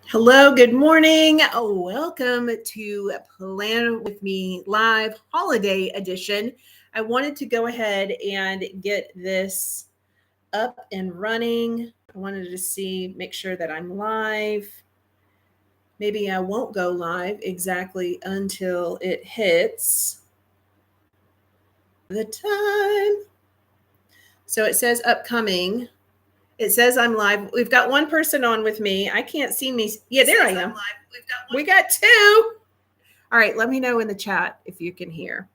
Hello, good morning. Welcome to Plan with Me Live Holiday Edition. I wanted to go ahead and get this up and running. I wanted to make sure that I'm live. Maybe I won't go live exactly until it hits the time. So it says upcoming. It says I'm live. We've got one person on with me. I can't see me. Yeah, there I am. We got two. All right, let me know in the chat if you can hear.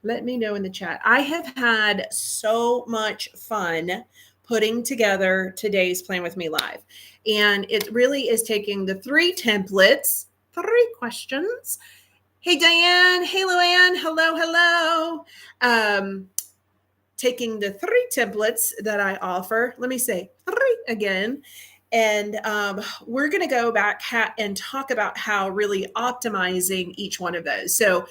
Let me know in the chat. I have had so much fun putting together today's Plan With Me Live. And it really is taking the three templates, three questions. Hey, Diane. Hey, Luann. Hello. Taking the three templates that I offer. Let me say three again. And we're going to go back and talk about how really optimizing each one of those. So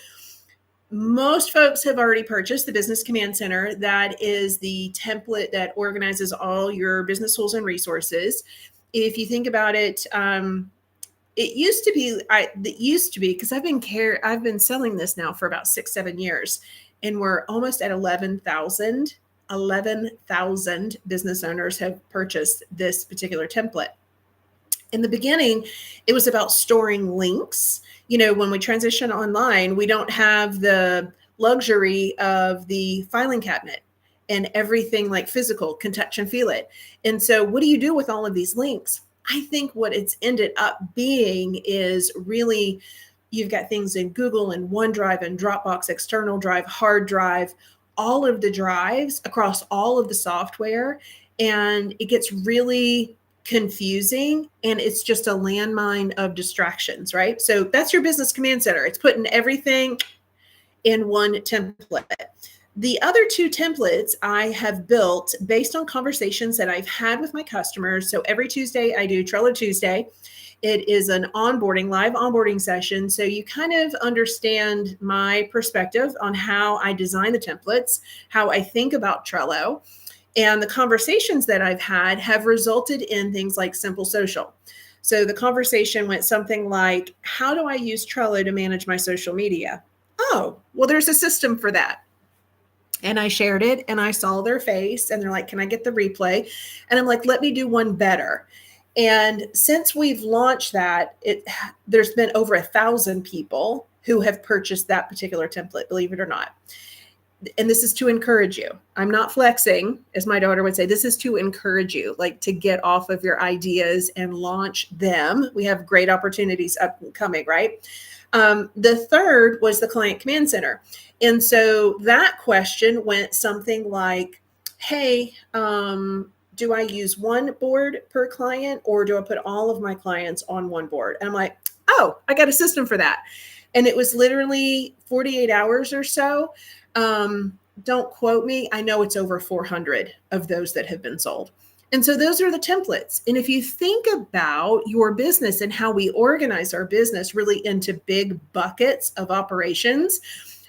most folks have already purchased the Business Command Center. That is the template that organizes all your business tools and resources. If you think about it, it used to be because I've been selling this now for about 6-7 years, and we're almost at 11,000 business owners have purchased this particular template. In the beginning, it was about storing links. You know, when we transition online, we don't have the luxury of the filing cabinet and everything like physical, can touch and feel it. And so what do you do with all of these links? I think what it's ended up being is really, you've got things in Google and OneDrive and Dropbox, external drive, hard drive, all of the drives across all of the software. And it gets really confusing, and it's just a landmine of distractions, right? So that's your Business Command Center. It's putting everything in one template. The other two templates I have built based on conversations that I've had with my customers. So every Tuesday I do Trello Tuesday. It is an live onboarding session. So you kind of understand my perspective on how I design the templates, how I think about Trello. And the conversations that I've had have resulted in things like Simple Social. So the conversation went something like, how do I use Trello to manage my social media? Oh, well, there's a system for that. And I shared it and I saw their face and they're like, can I get the replay? And I'm like, let me do one better. And since we've launched that, there's been over 1,000 people who have purchased that particular template, believe it or not. And this is to encourage you. I'm not flexing, as my daughter would say. This is to encourage you, like to get off of your ideas and launch them. We have great opportunities upcoming, right? The third was the Client Command Center. And so that question went something like, hey, do I use one board per client, or do I put all of my clients on one board? And I'm like, oh, I got a system for that. And it was literally 48 hours or so. Don't quote me. I know it's over 400 of those that have been sold. And so those are the templates. And if you think about your business and how we organize our business really into big buckets of operations.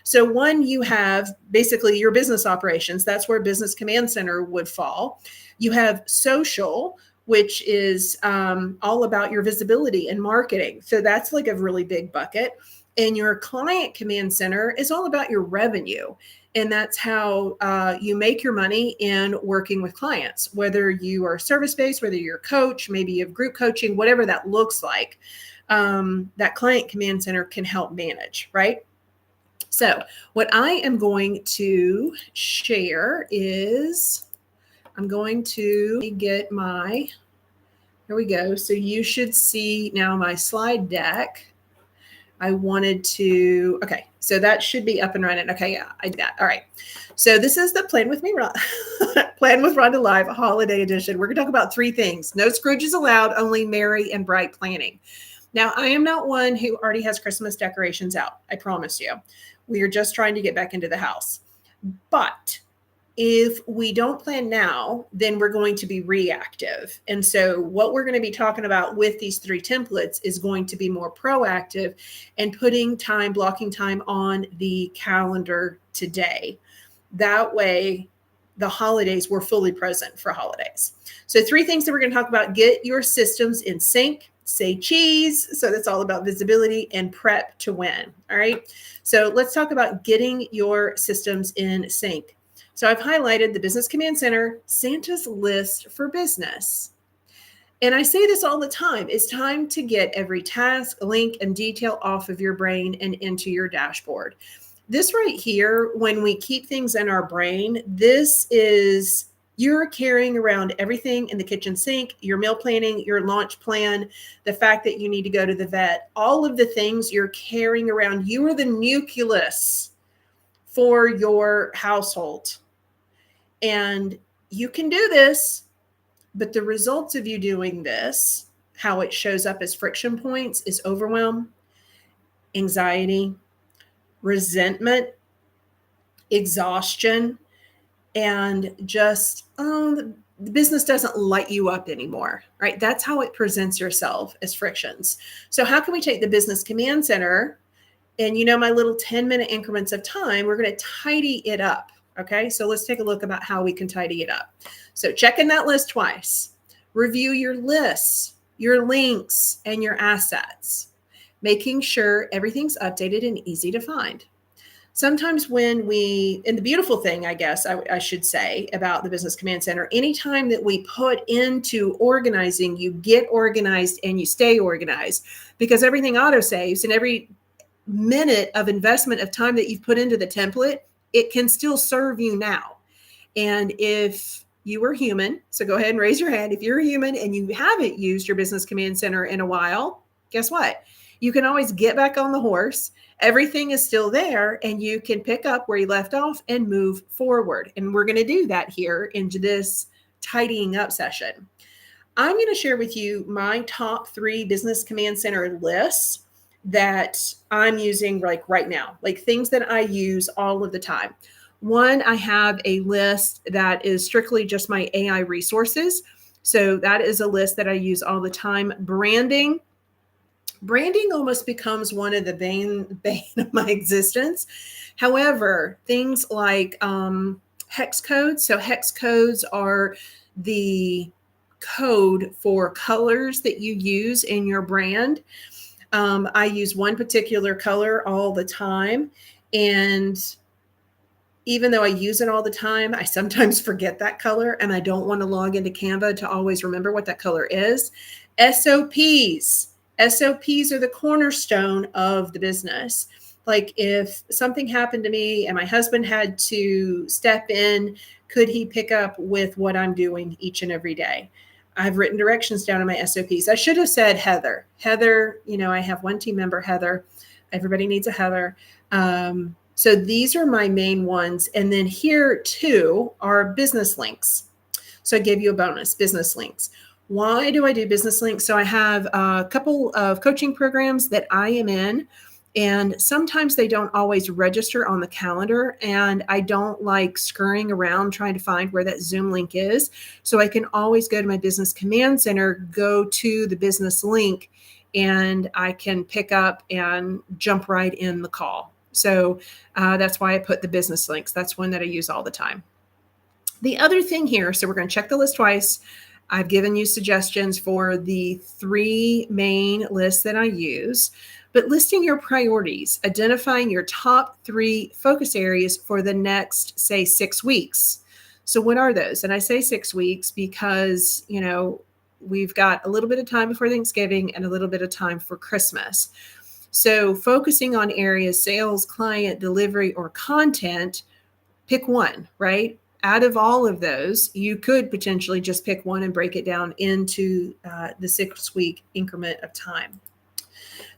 So one, you have basically your business operations. That's where Business Command Center would fall. You have social, which is all about your visibility and marketing. So that's like a really big bucket. And your Client Command Center is all about your revenue. And that's how you make your money in working with clients, whether you are service-based, whether you're a coach, maybe you have group coaching, whatever that looks like, that Client Command Center can help manage, right? So what I am going to share is I'm going to get here we go. So you should see now my slide deck. Okay, so that should be up and running. Okay, yeah, I did that. All right. So this is the Plan With Me, Plan with Rhonda Live Holiday Edition. We're going to talk about three things. No Scrooges allowed, only merry and bright planning. Now, I am not one who already has Christmas decorations out. I promise you. We are just trying to get back into the house. But if we don't plan now, then we're going to be reactive. And so what we're going to be talking about with these three templates is going to be more proactive and blocking time on the calendar today. That way, the holidays, we're fully present for holidays. So three things that we're going to talk about: get your systems in sync, say cheese. So that's all about visibility and prep to win. All right. So let's talk about getting your systems in sync. So I've highlighted the Business Command Center, Santa's list for business. And I say this all the time. It's time to get every task, link, and detail off of your brain and into your dashboard. This right here, when we keep things in our brain, this is you're carrying around everything in the kitchen sink, your meal planning, your launch plan, the fact that you need to go to the vet, all of the things you're carrying around. You are the nucleus for your household. And you can do this, but the results of you doing this, how it shows up as friction points, is overwhelm, anxiety, resentment, exhaustion, and just the business doesn't light you up anymore, right? That's how it presents yourself, as frictions. So how can we take the Business Command Center and, my little 10-minute increments of time, we're going to tidy it up. Okay, so let's take a look about how we can tidy it up. So check in that list twice. Review your lists, your links, and your assets, making sure everything's updated and easy to find. Sometimes and the beautiful thing, I guess I should say about the Business Command Center, anytime that we put into organizing, you get organized and you stay organized, because everything autosaves, and every minute of investment of time that you've put into the template, it can still serve you now. And if you are human, so go ahead and raise your hand. If you're a human and you haven't used your Business Command Center in a while, guess what? You can always get back on the horse. Everything is still there, and you can pick up where you left off and move forward. And we're going to do that here into this tidying up session. I'm going to share with you my top 3 Business Command Center lists that I'm using like right now, like things that I use all of the time. One, I have a list that is strictly just my AI resources. So that is a list that I use all the time. Branding almost becomes one of the bane of my existence. However, things like hex codes. So hex codes are the code for colors that you use in your brand. I use one particular color all the time. And even though I use it all the time, I sometimes forget that color, and I don't want to log into Canva to always remember what that color is. SOPs. SOPs are the cornerstone of the business. Like if something happened to me and my husband had to step in, could he pick up with what I'm doing each and every day? I've written directions down in my SOPs. I should have said Heather. Heather, I have one team member, Heather. Everybody needs a Heather. So these are my main ones. And then here too are business links. So I gave you a bonus, business links. Why do I do business links? So I have a couple of coaching programs that I am in, and sometimes they don't always register on the calendar, and I don't like scurrying around trying to find where that Zoom link is. So I can always go to my Business Command Center, go to the business link, and I can pick up and jump right in the call. So that's why I put the business links. That's one that I use all the time. The other thing here, so we're going to check the list twice. I've given you suggestions for the 3 main lists that I use, but listing your priorities, identifying your top 3 focus areas for the next, say, 6 weeks. So what are those? And I say 6 weeks because, we've got a little bit of time before Thanksgiving and a little bit of time for Christmas. So focusing on areas, sales, client, delivery, or content, pick one, right? Out of all of those, you could potentially just pick one and break it down into the 6-week increment of time.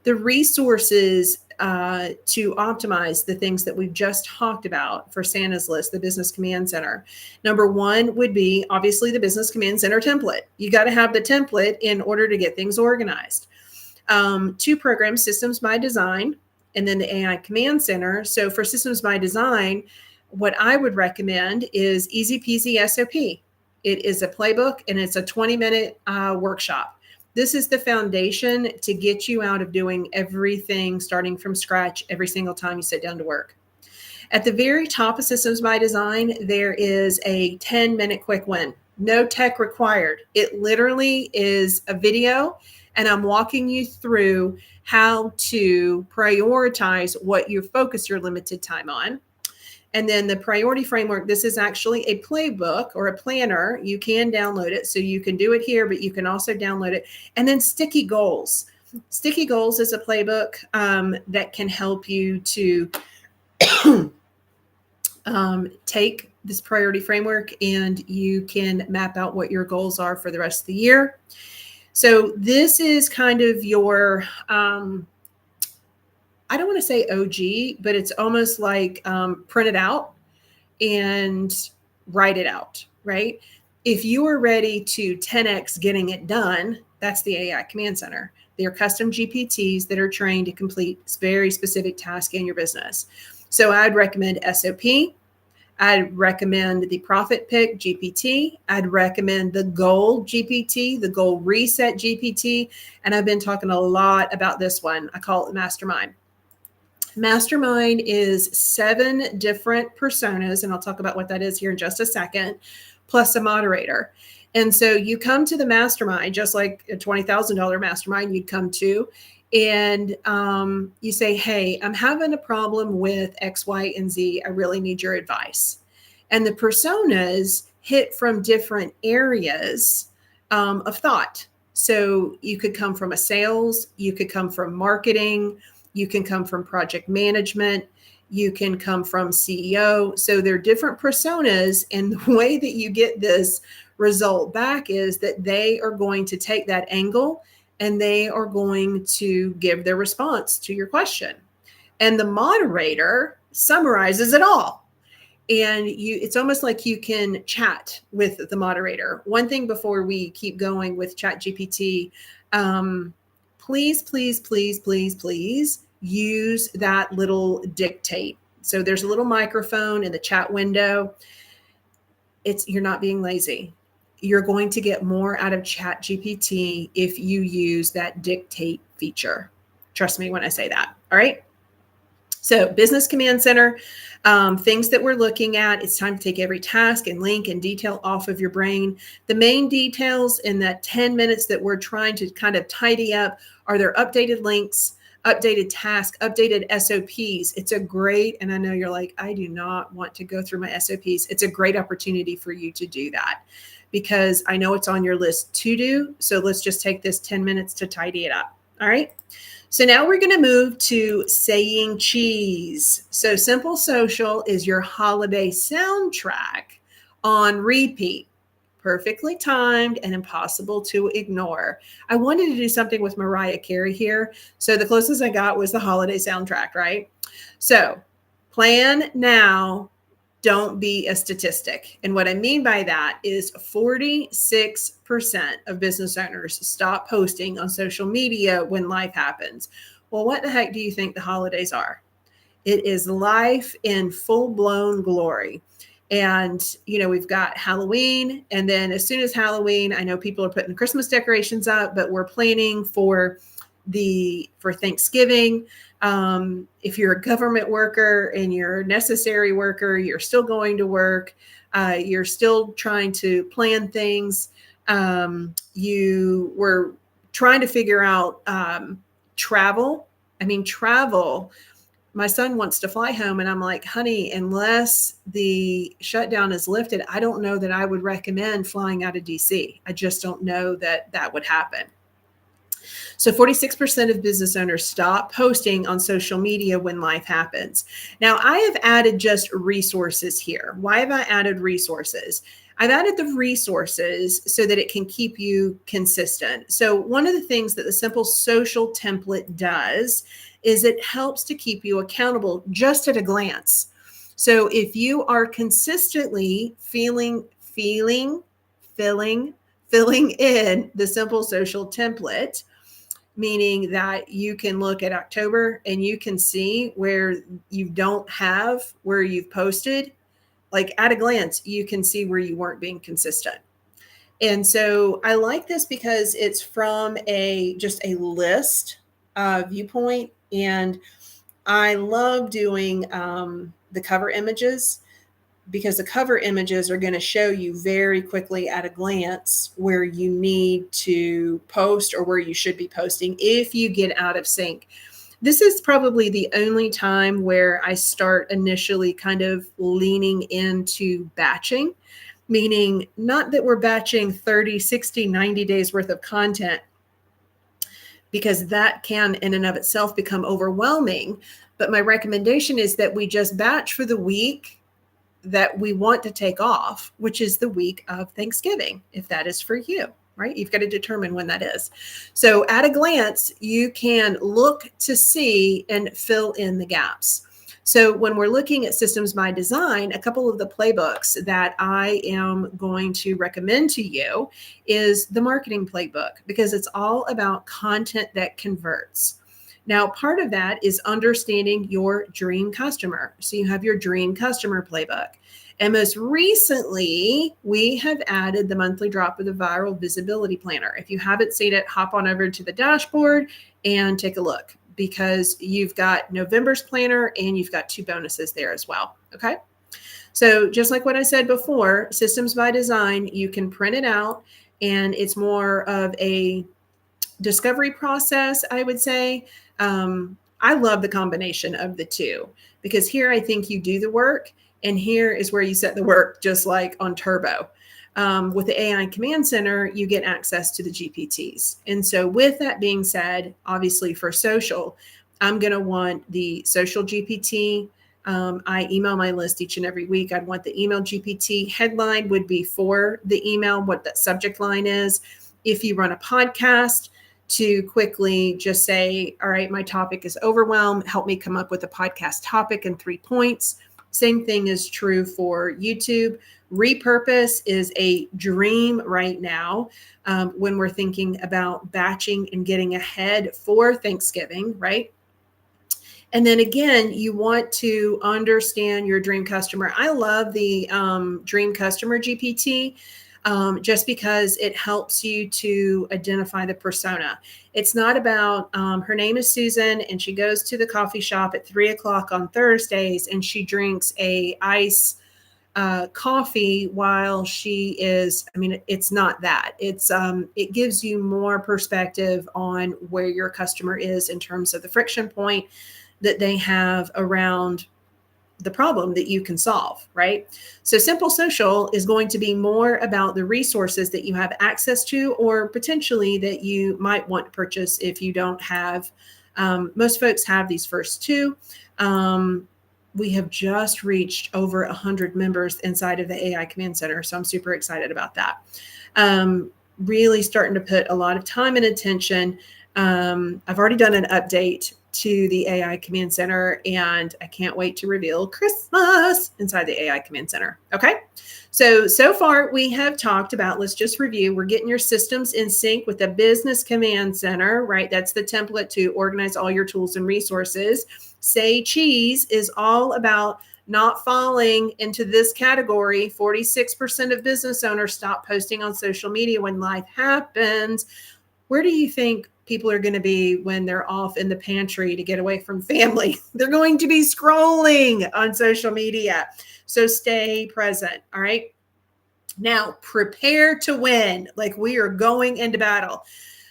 The resources to optimize the things that we've just talked about for Santa's list, the Business Command Center. Number 1 would be obviously the Business Command Center template. You got to have the template in order to get things organized. 2 programs, Systems by Design, and then the AI Command Center. So for Systems by Design, what I would recommend is Easy Peasy SOP. It is a playbook, and it's a 20-minute workshop. This is the foundation to get you out of doing everything starting from scratch every single time you sit down to work. At the very top of Systems by Design, there is a 10-minute quick win. No tech required. It literally is a video And I'm walking you through how to prioritize what you focus your limited time on. And then the priority framework, this is actually a playbook or a planner. You can download it. So you can do it here, but you can also download it. And then sticky goals. Sticky goals is a playbook that can help you to take this priority framework and you can map out what your goals are for the rest of the year. So this is kind of your, I don't want to say OG, but it's almost like print it out and write it out, right? If you are ready to 10x getting it done, that's the AI Command Center. They're custom GPTs that are trained to complete very specific tasks in your business. So I'd recommend SOP. I'd recommend the Profit Pick GPT. I'd recommend the Goal GPT, the Goal Reset GPT. And I've been talking a lot about this one. I call it Mastermind. Mastermind is 7 different personas, and I'll talk about what that is here in just a second, plus a moderator. And so you come to the mastermind, just like a $20,000 mastermind you'd come to, and you say, hey, I'm having a problem with X, Y, and Z. I really need your advice. And the personas hit from different areas of thought. So you could come from a sales, you could come from marketing, you can come from project management, you can come from CEO. So there are different personas, and the way that you get this result back is that they are going to take that angle and they are going to give their response to your question. And the moderator summarizes it all. And it's almost like you can chat with the moderator. One thing before we keep going with ChatGPT, please, please, please, please, please use that little dictate. So there's a little microphone in the chat window. You're not being lazy. You're going to get more out of ChatGPT if you use that dictate feature. Trust me when I say that. All right. So Business Command Center, things that we're looking at, it's time to take every task and link and detail off of your brain. The main details in that 10 minutes that we're trying to kind of tidy up are there updated links, updated tasks, updated SOPs. It's a great, and I know you're like, I do not want to go through my SOPs. It's a great opportunity for you to do that because I know it's on your list to do. So let's just take this 10 minutes to tidy it up. All right. So now we're going to move to saying cheese. So Simple Social is your holiday soundtrack on repeat. Perfectly timed and impossible to ignore. I wanted to do something with Mariah Carey here. So the closest I got was the holiday soundtrack, right? So plan now, don't be a statistic. And what I mean by that is 46% of business owners stop posting on social media when life happens. Well, what the heck do you think the holidays are? It is life in full-blown glory. And, we've got Halloween. And then as soon as Halloween, I know people are putting Christmas decorations up, but we're planning for Thanksgiving. If you're a government worker and you're a necessary worker, you're still going to work. You're still trying to plan things. You were trying to figure out travel. Travel. My son wants to fly home and I'm like, honey, unless the shutdown is lifted, I don't know that I would recommend flying out of DC. I just don't know that that would happen. So 46% of business owners stop posting on social media when life happens. Now, I have added just resources here. Why have I added resources? I've added the resources so that it can keep you consistent. So one of the things that the Simple Social template does is it helps to keep you accountable just at a glance. So if you are consistently filling in the Simple Social template, meaning that you can look at October and you can see where you don't have where you've posted, like at a glance, you can see where you weren't being consistent. And so I like this because it's from just a list viewpoint. And I love doing the cover images. because the cover images are going to show you very quickly at a glance where you need to post or where you should be posting if you get out of sync. This is probably the only time where I start initially kind of leaning into batching, meaning not that we're batching 30, 60, 90 days worth of content, because that can in and of itself become overwhelming. But my recommendation is that we just batch for the week that we want to take off, which is the week of Thanksgiving, if that is for you, right? You've got to determine when that is. So at a glance, you can look to see and fill in the gaps. So when we're looking at systems by design, a couple of the playbooks that I am going to recommend to you is the marketing playbook, because it's all about content that converts. Now, part of that is understanding your dream customer. So you have your dream customer playbook. And most recently, we have added the monthly drop of the viral visibility planner. If you haven't seen it, hop on over to the dashboard and take a look, because you've got November's planner and you've got 2 bonuses there as well. Okay. So just like what I said before, systems by design, you can print it out, and it's more of a discovery process, I would say. I love the combination of the two, because here I think you do the work, and here is where you set the work, just like on Turbo. With the AI Command Center, you get access to the GPTs. And so with that being said, obviously for social, I'm going to want the social GPT. I email my list each and every week. I'd want the email GPT. Headline would be for the email, what that subject line is. If you run a podcast, to quickly just say, all right, my topic is overwhelm. Help me come up with a podcast topic in 3 points. Same thing is true for YouTube. Repurpose is a dream right now when we're thinking about batching and getting ahead for Thanksgiving, right? And then again, you want to understand your dream customer. I love the Dream Customer GPT. Just because it helps you to identify the persona. It's not about, her name is Susan, and she goes to the coffee shop at 3:00 on Thursdays, and she drinks a ice coffee while she is, I mean, it's not that. It's, it gives you more perspective on where your customer is in terms of the friction point that they have around the problem that you can solve, right? So Simple Social is going to be more about the resources that you have access to, or potentially that you might want to purchase if you don't have. Most folks have these first 2. We have just reached over 100 members inside of the AI Command Center, so I'm super excited about that. Really starting to put a lot of time and attention. I've already done an update to the AI Command Center, and I can't wait to reveal Christmas inside the AI Command Center. Okay. So far we have talked about, let's just review. We're getting your systems in sync with the Business Command Center, right? That's the template to organize all your tools and resources. Say Cheese is all about not falling into this category. 46% of business owners stop posting on social media when life happens. Where do you think people are going to be when they're off in the pantry to get away from family? They're going to be scrolling on social media. So stay present. All right. Now prepare to win. Like, we are going into battle.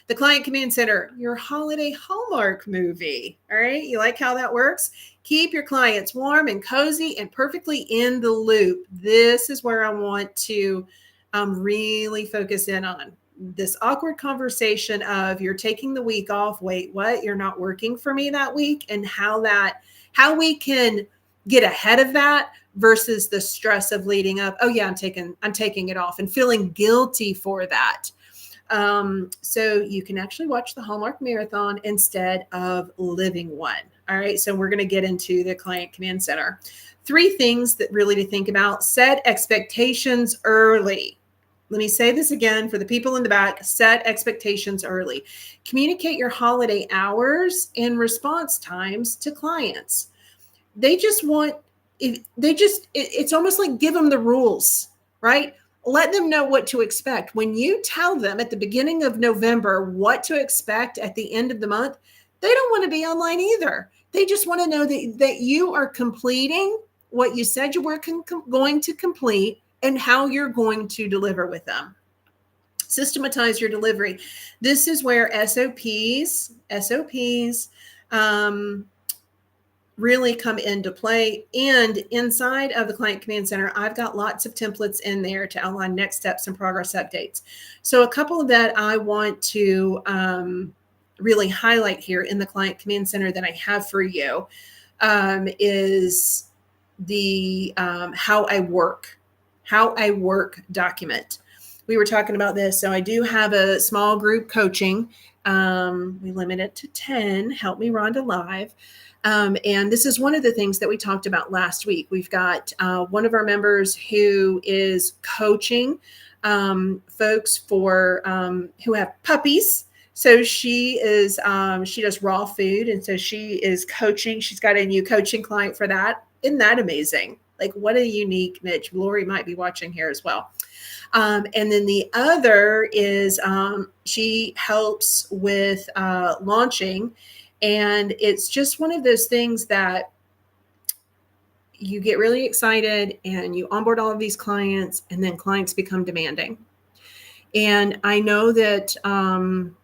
The Client Command Center, your holiday Hallmark movie. All right. You like how that works? Keep your clients warm and cozy and perfectly in the loop. This is where I want to really focus in on. This awkward conversation of, you're taking the week off. Wait, what? You're not working for me that week, and how we can get ahead of that versus the stress of leading up. Oh yeah, I'm taking it off and feeling guilty for that. So you can actually watch the Hallmark Marathon instead of living one. All right. So we're going to get into the Client Command Center. 3 things that really to think about. Set expectations early. Let me say this again for the people in the back. Set expectations early. Communicate your holiday hours and response times to clients. It's almost like give them the rules, right? Let them know what to expect. When you tell them at the beginning of November what to expect at the end of the month, they don't want to be online either. They just want to know that you are completing what you said you were going to complete, and how you're going to deliver with them. Systematize your delivery. This is where SOPs really come into play. And inside of the Client Command Center, I've got lots of templates in there to outline next steps and progress updates. So a couple of that I want to really highlight here in the Client Command Center that I have for you is the how I work document. We were talking about this. So I do have a small group coaching. We limit it to 10. Help Me Rhonda Live. And this is one of the things that we talked about last week. We've got one of our members who is coaching folks for who have puppies. So she is she does raw food, and so she is coaching. She's got a new coaching client for that. Isn't that amazing? Like, what a unique niche. Lori might be watching here as well. And then the other is she helps with launching. And it's just one of those things that you get really excited and you onboard all of these clients, and then clients become demanding. And I know that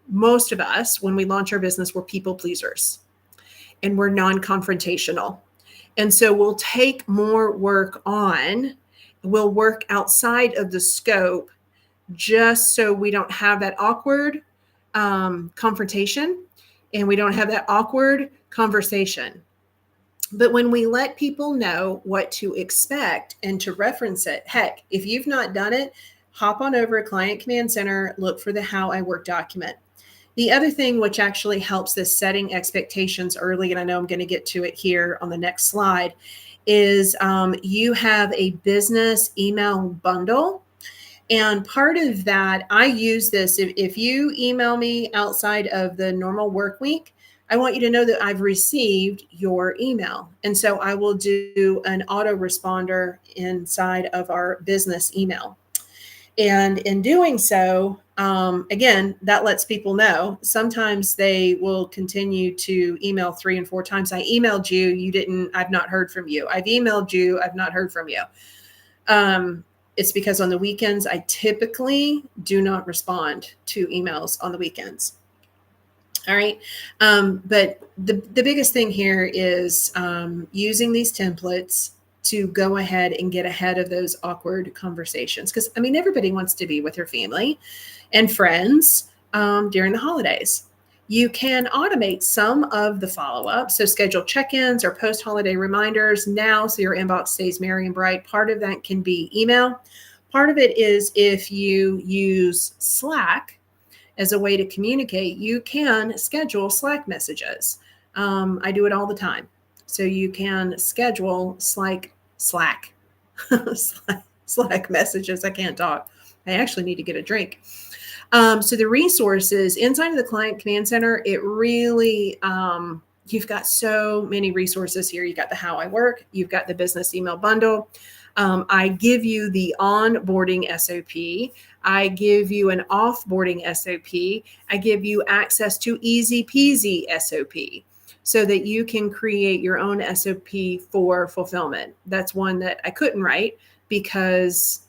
most of us, when we launch our business, we're people pleasers and we're non-confrontational. And so we'll take more work on, we'll work outside of the scope just so we don't have that awkward confrontation and we don't have that awkward conversation. But when we let people know what to expect and to reference it, heck, if you've not done it, hop on over to Client Command Center, look for the How I Work document. The other thing which actually helps this setting expectations early, and I know I'm going to get to it here on the next slide, is you have a business email bundle. And part of that, I use this. If you email me outside of the normal work week, I want you to know that I've received your email. And so I will do an autoresponder inside of our business email. And in doing so, again, that lets people know. Sometimes they will continue to email 3 and 4 times. I emailed you, you didn't, I've not heard from you. I've emailed you, I've not heard from you. It's because on the weekends, I typically do not respond to emails on the weekends. All right. But the biggest thing here is using these templates to go ahead and get ahead of those awkward conversations. Because, I mean, everybody wants to be with their family and friends during the holidays. You can automate some of the follow-up. So schedule check-ins or post-holiday reminders now so your inbox stays merry and bright. Part of that can be email. Part of it is if you use Slack as a way to communicate, you can schedule Slack messages. I do it all the time. So you can schedule Slack messages. I can't talk. I actually need to get a drink. So the resources inside of the Client Command Center, it really, you've got so many resources here. You've got the How I Work. You've got the Business Email Bundle. I give you the onboarding SOP. I give you an offboarding SOP. I give you access to Easy Peasy SOP so that you can create your own SOP for fulfillment. That's one that I couldn't write because,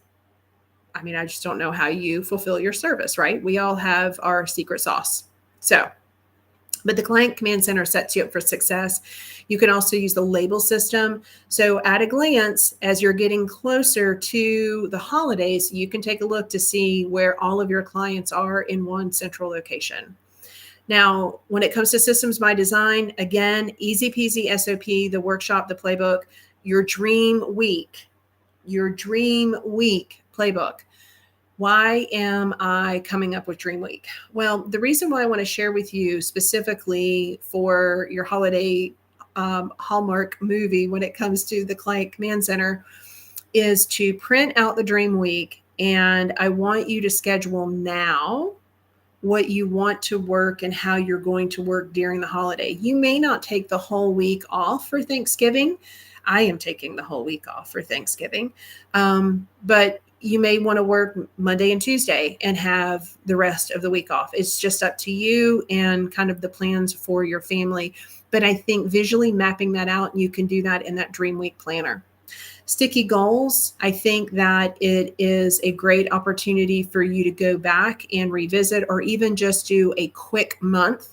I mean, I just don't know how you fulfill your service, right? We all have our secret sauce. But the Client Command Center sets you up for success. You can also use the label system. So at a glance, as you're getting closer to the holidays, you can take a look to see where all of your clients are in one central location. Now, when it comes to systems by design, again, easy peasy SOP, the workshop, the playbook, your dream week playbook. Why am I coming up with Dream Week? Well, the reason why I want to share with you specifically for your holiday Hallmark movie when it comes to the Client Command Center is to print out the Dream Week. And I want you to schedule now what you want to work and how you're going to work during the holiday. You may not take the whole week off for Thanksgiving. I am taking the whole week off for Thanksgiving. But you may want to work Monday and Tuesday and have the rest of the week off. It's just up to you and kind of the plans for your family. But I think visually mapping that out, you can do that in that Dream Week planner. Sticky goals, I think that it is a great opportunity for you to go back and revisit, or even just do a quick month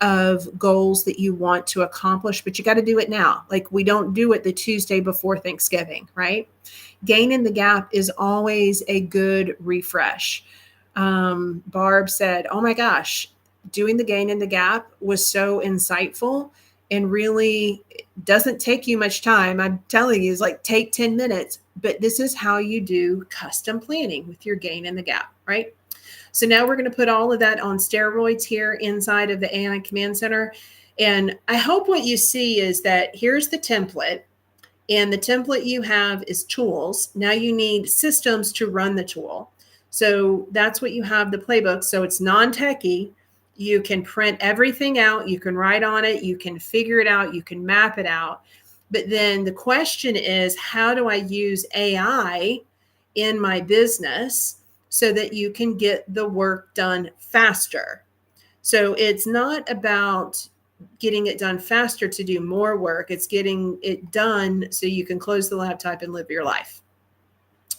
of goals that you want to accomplish, but you got to do it now. Like, we don't do it the Tuesday before Thanksgiving, right? Gaining the gap is always a good refresh. Barb said, oh my gosh, doing the gain in the gap was so insightful and really doesn't take you much time. I'm telling you, it's like take 10 minutes, but this is how you do custom planning with your gain in the gap, right? So now we're going to put all of that on steroids here inside of the AI Command Center. And I hope what you see is that here's the template, and the template you have is tools. Now you need systems to run the tool. So that's what you have, the playbook. So it's non-techie. You can print everything out. You can write on it. You can figure it out. You can map it out. But then the question is, how do I use AI in my business so that you can get the work done faster? So it's not about getting it done faster to do more work. It's getting it done so you can close the laptop and live your life.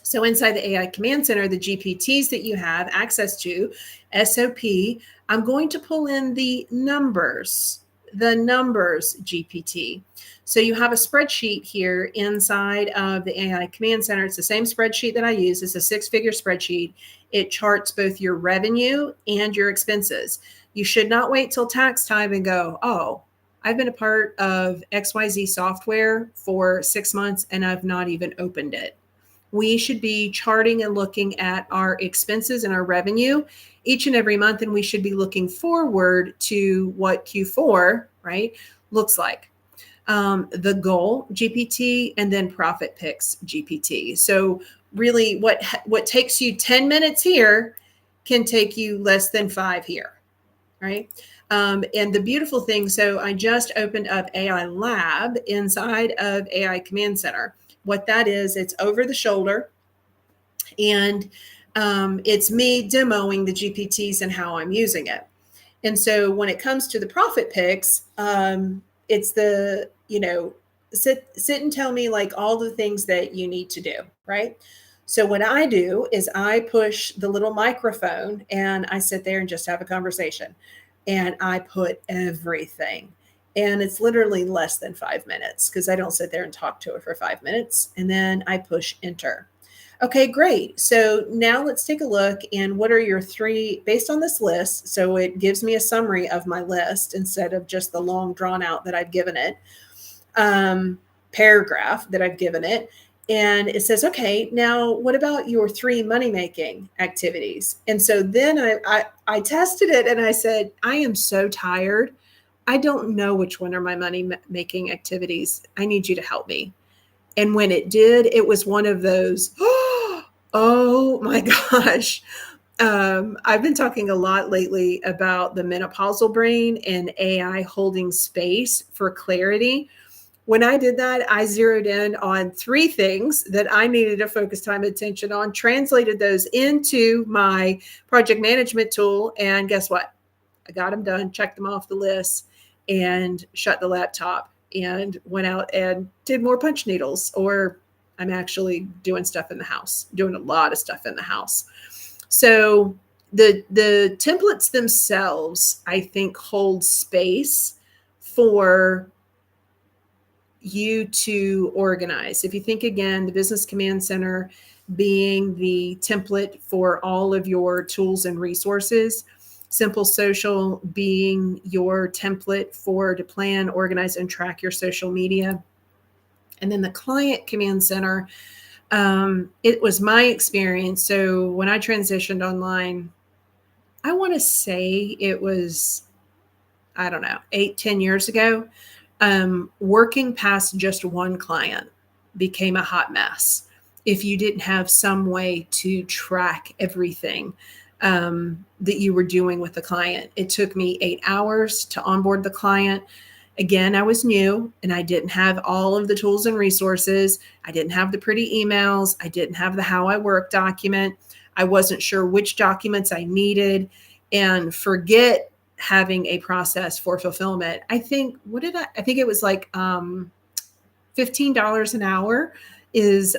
So inside the AI Command Center, the GPTs that you have access to, SOP, I'm going to pull in the numbers GPT. So you have a spreadsheet here inside of the AI Command Center. It's the same spreadsheet that I use. It's a 6-figure spreadsheet. It charts both your revenue and your expenses. You should not wait till tax time and go, oh, I've been a part of XYZ software for 6 months and I've not even opened it. We should be charting and looking at our expenses and our revenue each and every month, and we should be looking forward to what Q4, right, looks like. The goal GPT, and then profit picks GPT. So really what takes you 10 minutes here can take you less than 5 here, right? And the beautiful thing, so I just opened up AI Lab inside of AI Command Center. What that is, it's over the shoulder, and it's me demoing the GPTs and how I'm using it. And so when it comes to the profit picks, it's the, sit and tell me like all the things that you need to do, right? So what I do is I push the little microphone and I sit there and just have a conversation, and I put everything. And it's literally less than 5 minutes because I don't sit there and talk to it for 5 minutes. And then I push enter. Okay, great. So now let's take a look. And what are your 3, based on this list? So it gives me a summary of my list instead of just the long drawn out that I've given it, paragraph that I've given it. And it says, okay, now what about your 3 money-making activities? And so then I tested it and I said, I am so tired. I don't know which one are my money-making activities. I need you to help me. And when it did, it was one of those, oh my gosh. I've been talking a lot lately about the menopausal brain and AI holding space for clarity. When I did that, I zeroed in on 3 things that I needed to focus time and attention on, translated those into my project management tool, and guess what? I got them done, checked them off the list, and shut the laptop and went out and did more punch needles, or I'm actually doing stuff in the house, doing a lot of stuff in the house. So the templates themselves, I think, hold space for you to organize. If you think again, the Business Command Center being the template for all of your tools and resources, Simple Social being your template to plan, organize, and track your social media. And then the Client Command Center, it was my experience. So when I transitioned online, I want to say it was, 8-10 years ago. Working past just one client became a hot mess if you didn't have some way to track everything that you were doing with the client. It took me 8 hours to onboard the client. Again, I was new and I didn't have all of the tools and resources. I didn't have the pretty emails. I didn't have the How I Work document. I wasn't sure which documents I needed, and forget having a process for fulfillment. I think, I think it was like $15 an hour. is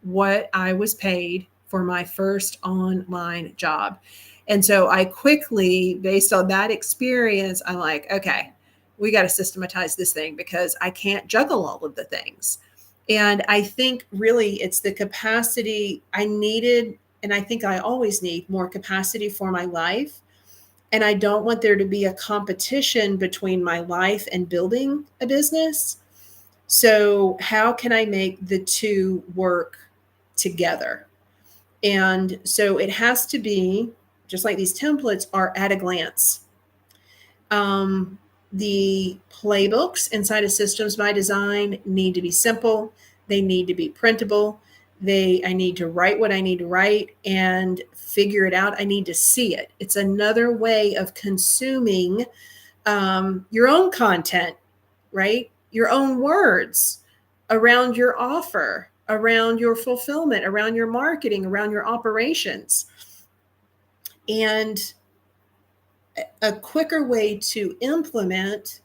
what I was paid for my first online job. And so I quickly, based on that experience, I'm like, okay, we got to systematize this thing because I can't juggle all of the things. And I think really it's the capacity I needed. And I think I always need more capacity for my life. And I don't want there to be a competition between my life and building a business. So, how can I make the two work together? And so it has to be just like these templates are at a glance. The playbooks inside of Systems by Design need to be simple. They need to be printable. I need to write what I need to write and figure it out. I need to see it. It's another way of consuming your own content, right? Your own words around your offer, around your fulfillment, around your marketing, around your operations. And a quicker way to implement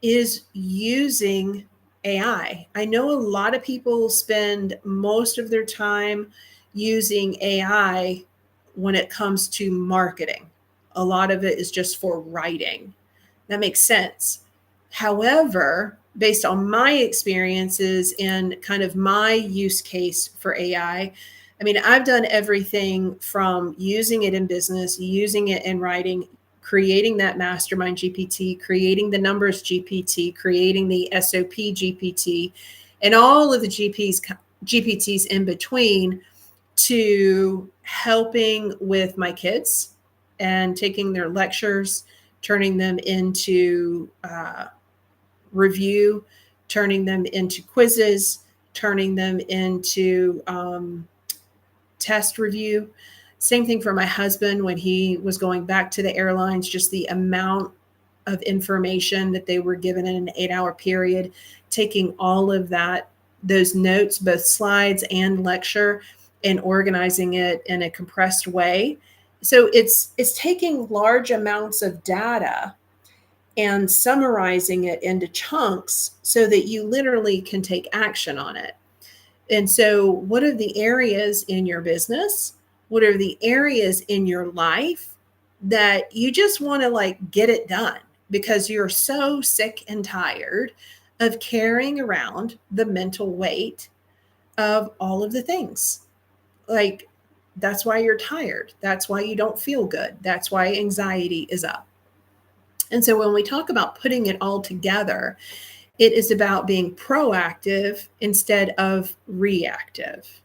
is using AI. I know a lot of people spend most of their time using AI when it comes to marketing. A lot of it is just for writing. That makes sense. However, based on my experiences and kind of my use case for AI, I mean, I've done everything from using it in business, using it in writing, creating that mastermind GPT, creating the numbers GPT, creating the SOP GPT, and all of the GPTs in between, to helping with my kids and taking their lectures, turning them into review, turning them into quizzes, turning them into test review. Same thing for my husband when he was going back to the airlines, just the amount of information that they were given in an 8-hour period, taking all of that, those notes, both slides and lecture, and organizing it in a compressed way. So it's taking large amounts of data and summarizing it into chunks so that you literally can take action on it. And so, what are the areas in your business? What are the areas in your life that you just want to like get it done because you're so sick and tired of carrying around the mental weight of all of the things? Like, that's why you're tired. That's why you don't feel good. That's why anxiety is up. And so, when we talk about putting it all together, it is about being proactive instead of reactive.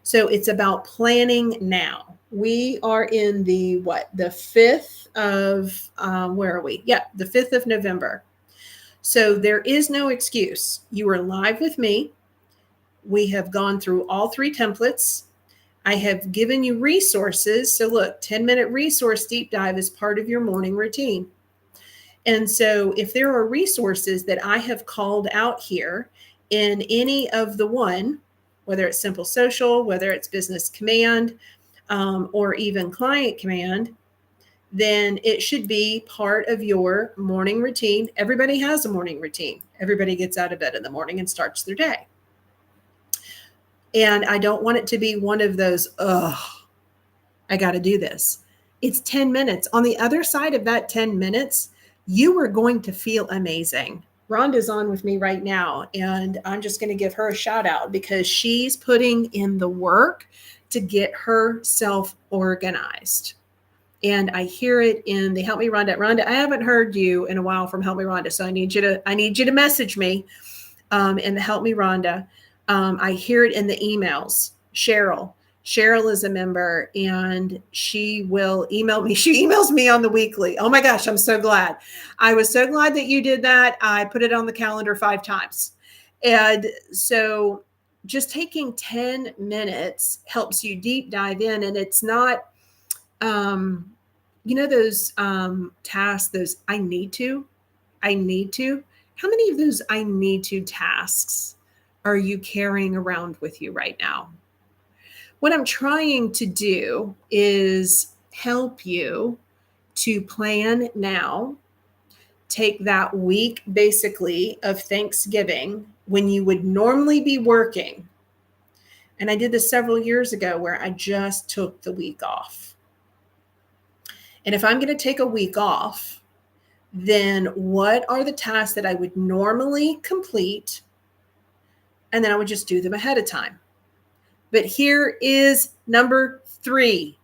So it's about planning now. We are in the 5th of, where are we? Yeah, the 5th of November. So there is no excuse. You are live with me. We have gone through all 3 templates. I have given you resources. So look, 10-minute resource deep dive is part of your morning routine. And so if there are resources that I have called out here in any of the one, whether it's Simple Social, whether it's Business Command, or even Client Command, then it should be part of your morning routine. Everybody has a morning routine. Everybody gets out of bed in the morning and starts their day. And I don't want it to be one of those, I got to do this. It's 10 minutes. On the other side of that 10 minutes, you are going to feel amazing. Rhonda's on with me right now, and I'm just going to give her a shout out because she's putting in the work to get herself organized. And I hear it in the Help Me Rhonda. Rhonda, I haven't heard you in a while from Help Me Rhonda, so I need you to message me in the Help Me Rhonda. I hear it in the emails. Cheryl is a member and she will email me. She emails me on the weekly. Oh my gosh, I'm so glad. I was so glad that you did that. I put it on the calendar 5 times. And so just taking 10 minutes helps you deep dive in. And it's not, those tasks, those I need to. How many of those I need to tasks are you carrying around with you right now? What I'm trying to do is help you to plan now, take that week basically of Thanksgiving when you would normally be working, and I did this several years ago where I just took the week off. And if I'm going to take a week off, then what are the tasks that I would normally complete? And then I would just do them ahead of time. But here is number 3,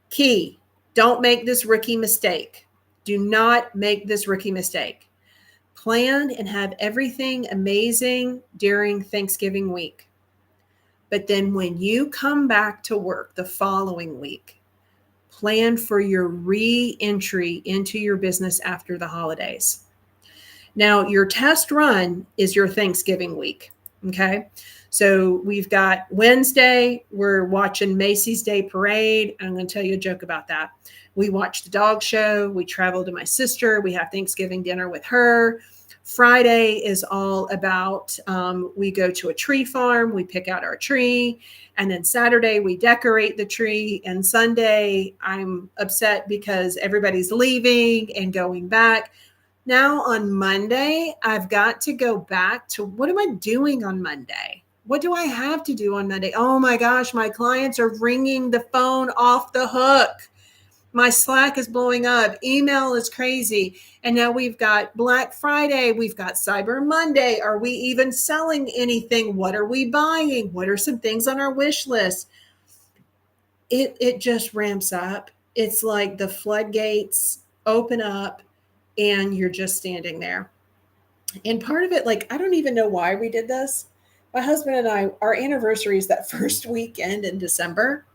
key. Don't make this rookie mistake. Do not make this rookie mistake. Plan and have everything amazing during Thanksgiving week. But then when you come back to work the following week, plan for your re-entry into your business after the holidays. Now, your test run is your Thanksgiving week, okay? So we've got Wednesday, we're watching Macy's Day Parade. I'm going to tell you a joke about that. We watched the dog show. We traveled to my sister. We have Thanksgiving dinner with her. Friday is all about, we go to a tree farm, we pick out our tree, and then Saturday we decorate the tree, and Sunday I'm upset because everybody's leaving and going back. Now on Monday, I've got to go back to what am I doing on Monday? What do I have to do on Monday? Oh my gosh, my clients are ringing the phone off the hook. My Slack is blowing up. Email is crazy. And now we've got Black Friday. We've got Cyber Monday. Are we even selling anything? What are we buying? What are some things on our wish list? It just ramps up. It's like the floodgates open up and you're just standing there. And part of it, like, I don't even know why we did this. My husband and I, our anniversary is that first weekend in December.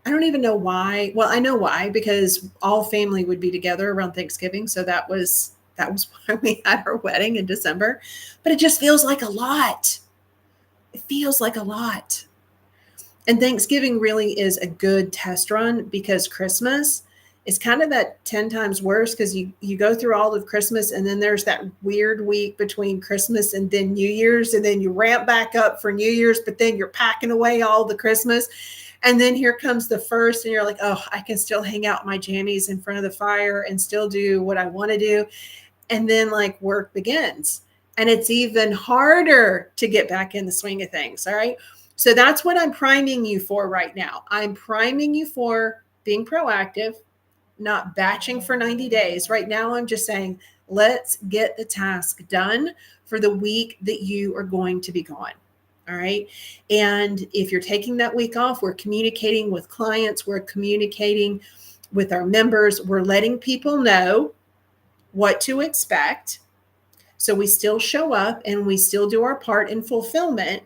I don't even know why. Well, I know why, because all family would be together around Thanksgiving. So that was why we had our wedding in December. But it just feels like a lot. It feels like a lot. And Thanksgiving really is a good test run because Christmas is kind of that 10 times worse because you go through all of Christmas and then there's that weird week between Christmas and then New Year's, and then you ramp back up for New Year's, but then you're packing away all the Christmas. And then here comes the first, and you're like, oh, I can still hang out my jammies in front of the fire and still do what I want to do. And then like work begins. And it's even harder to get back in the swing of things. All right. So that's what I'm priming you for right now. I'm priming you for being proactive, not batching for 90 days. Right now, I'm just saying, let's get the task done for the week that you are going to be gone. All right. And if you're taking that week off, we're communicating with clients, we're communicating with our members, we're letting people know what to expect. So we still show up and we still do our part in fulfillment.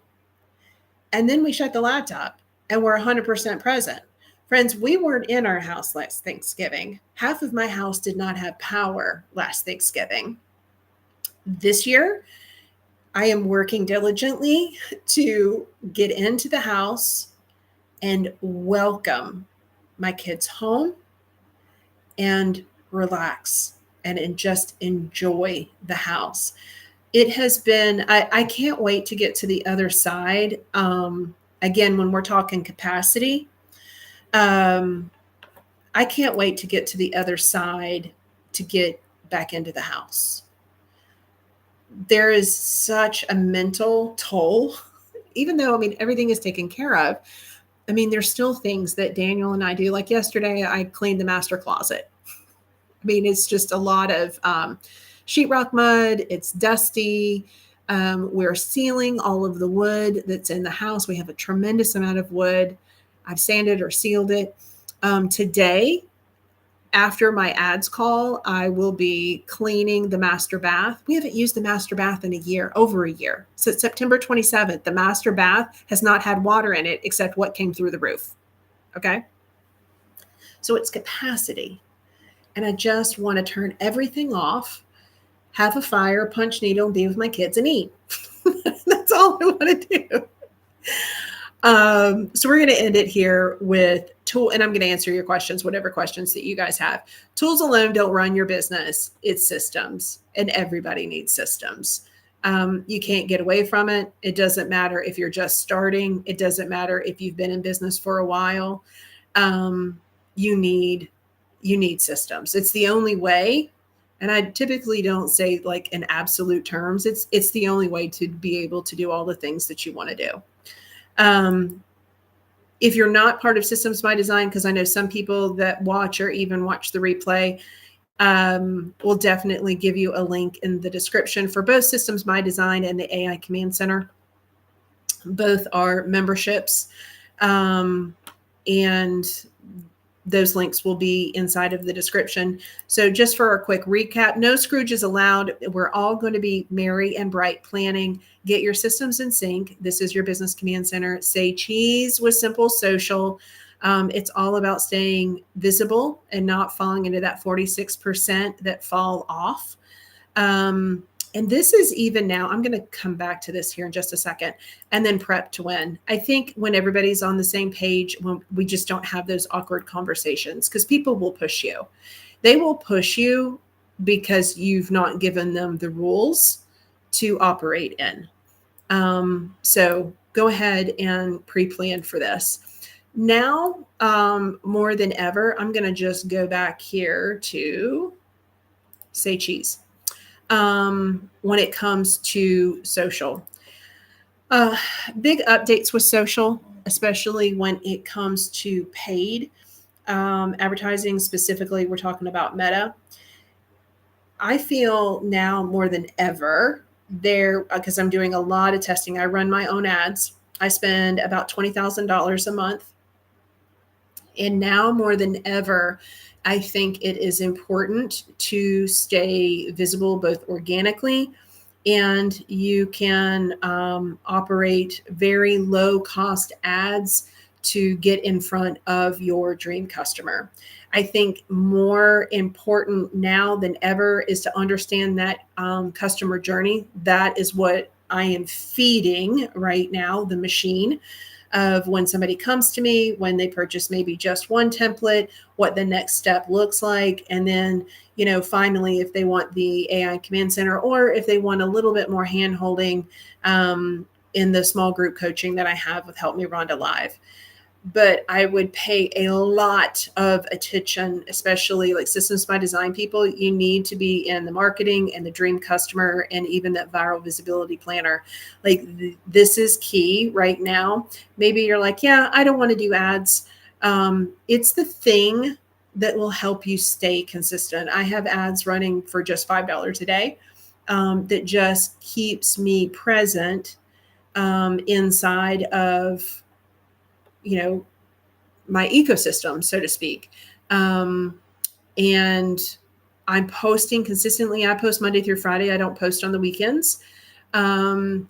And then we shut the laptop and we're 100% present. Friends, we weren't in our house last Thanksgiving. Half of my house did not have power last Thanksgiving. This year, I am working diligently to get into the house and welcome my kids home and relax and just enjoy the house. It has been, I can't wait to get to the other side. Again, when we're talking capacity, I can't wait to get to the other side to get back into the house. There is such a mental toll, even though, I mean, everything is taken care of. I mean, there's still things that Daniel and I do. Like yesterday, I cleaned the master closet. I mean, it's just a lot of sheetrock mud. It's dusty. We're sealing all of the wood that's in the house. We have a tremendous amount of wood. I've sanded or sealed it. Today, after my ads call, I will be cleaning the master bath. We haven't used the master bath in over a year. Since September 27th, the master bath has not had water in it except what came through the roof. Okay. So it's capacity. And I just want to turn everything off, have a fire, punch needle, and be with my kids and eat. That's all I want to do. So we're going to end it here with and I'm going to answer your questions, whatever questions that you guys have. Tools alone don't run your business. It's systems, and everybody needs systems. You can't get away from it. It doesn't matter if you're just starting. It doesn't matter if you've been in business for a while. You need systems. It's the only way And I typically don't say like in absolute terms. It's the only way to be able to do all the things that you want to do. If you're not part of Systems by Design, because I know some people that watch or even watch the replay, we'll definitely give you a link in the description for both Systems by Design and the AI Command Center. Both are memberships. And those links will be inside of the description. So just for a quick recap, no Scrooge is allowed. We're all going to be merry and bright planning. Get your systems in sync. This is your Business Command Center. Say cheese with simple social. It's all about staying visible and not falling into that 46% that fall off. And this is even now, I'm going to come back to this here in just a second, and then prep to win. I think when everybody's on the same page, when we just don't have those awkward conversations, because people will push you. They will push you because you've not given them the rules to operate in. So go ahead and pre-plan for this. Now, more than ever, I'm going to just go back here to say cheese. When it comes to social. Big updates with social, especially when it comes to paid advertising. Specifically, we're talking about Meta. I feel now more than ever there, because I'm doing a lot of testing. I run my own ads. I spend about $20,000 a month. And now more than ever, I think it is important to stay visible both organically, and you can operate very low cost ads to get in front of your dream customer. I think more important now than ever is to understand that customer journey. That is what I am feeding right now, the machine of when somebody comes to me, when they purchase maybe just one template, what the next step looks like. And then, finally, if they want the AI Command Center, or if they want a little bit more hand-holding in the small group coaching that I have with Help Me Rhonda Live. But I would pay a lot of attention, especially like Systems by Design people. You need to be in the marketing and the dream customer and even that viral visibility planner. Like this is key right now. Maybe you're like, yeah, I don't want to do ads. It's the thing that will help you stay consistent. I have ads running for just $5 a day that just keeps me present inside of my ecosystem, so to speak. And I'm posting consistently. I post Monday through Friday. I don't post on the weekends. And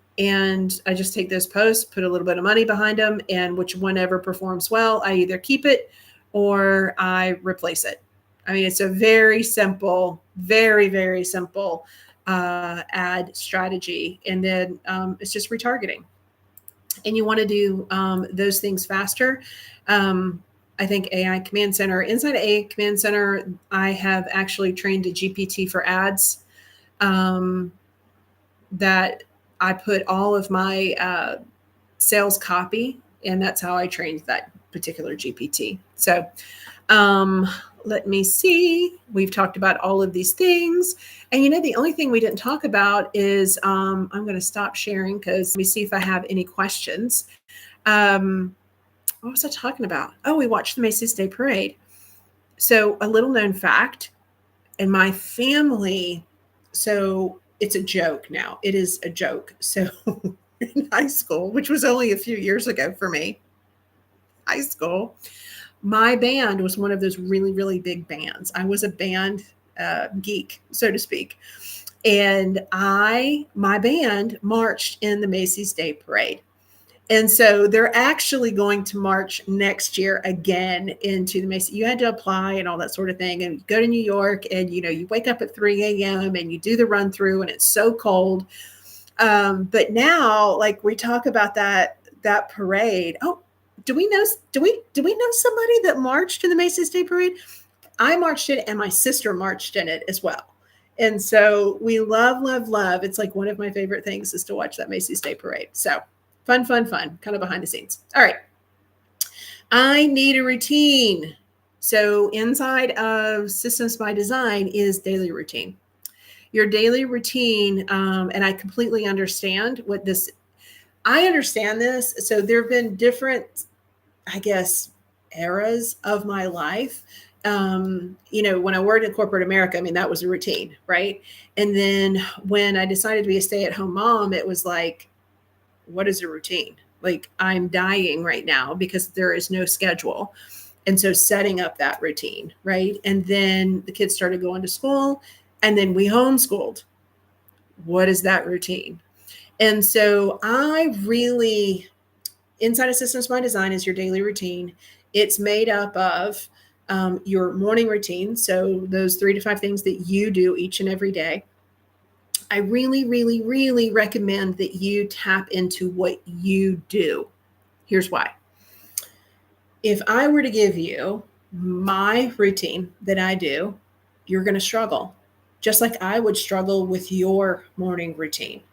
I just take those posts, put a little bit of money behind them, and whenever performs well, I either keep it or I replace it. I mean, it's a very simple, very, very simple ad strategy. And then it's just retargeting. And you want to do those things faster. I think AI Command Center, inside of AI Command Center, I have actually trained a GPT for ads that I put all of my sales copy, and that's how I trained that particular GPT. So let me see. We've talked about all of these things. And the only thing we didn't talk about is I'm going to stop sharing because let me see if I have any questions. What was I talking about? Oh, we watched the Macy's Day Parade. So a little known fact in my family, so it's a joke now. It is a joke. So in high school, which was only a few years ago for me, high school, my band was one of those really, really big bands. I was a band geek, so to speak. And my band marched in the Macy's Day Parade. And so they're actually going to march next year again into the Macy's. You had to apply and all that sort of thing, and go to New York, and you wake up at 3 a.m. and you do the run through, and it's so cold. But now, like, we talk about that parade. Oh, do we know somebody that marched in the Macy's Day Parade? I marched in it, and my sister marched in it as well. And so we love, love, love. It's like one of my favorite things is to watch that Macy's Day Parade. So fun, kind of behind the scenes. All right. I need a routine. So inside of Systems by Design is daily routine. Your daily routine, and I completely understand what this, I understand this. So there have been different, I guess, eras of my life. When I worked in corporate America, I mean, that was a routine, right? And then when I decided to be a stay-at-home mom, it was like, what is a routine? Like, I'm dying right now because there is no schedule. And so setting up that routine, right? And then the kids started going to school, and then we homeschooled. What is that routine? And so I really, inside of Systems by Design is your daily routine. It's made up of your morning routine. So those 3 to 5 things that you do each and every day. I really, really, really recommend that you tap into what you do. Here's why. If I were to give you my routine that I do, you're going to struggle, just like I would struggle with your morning routine.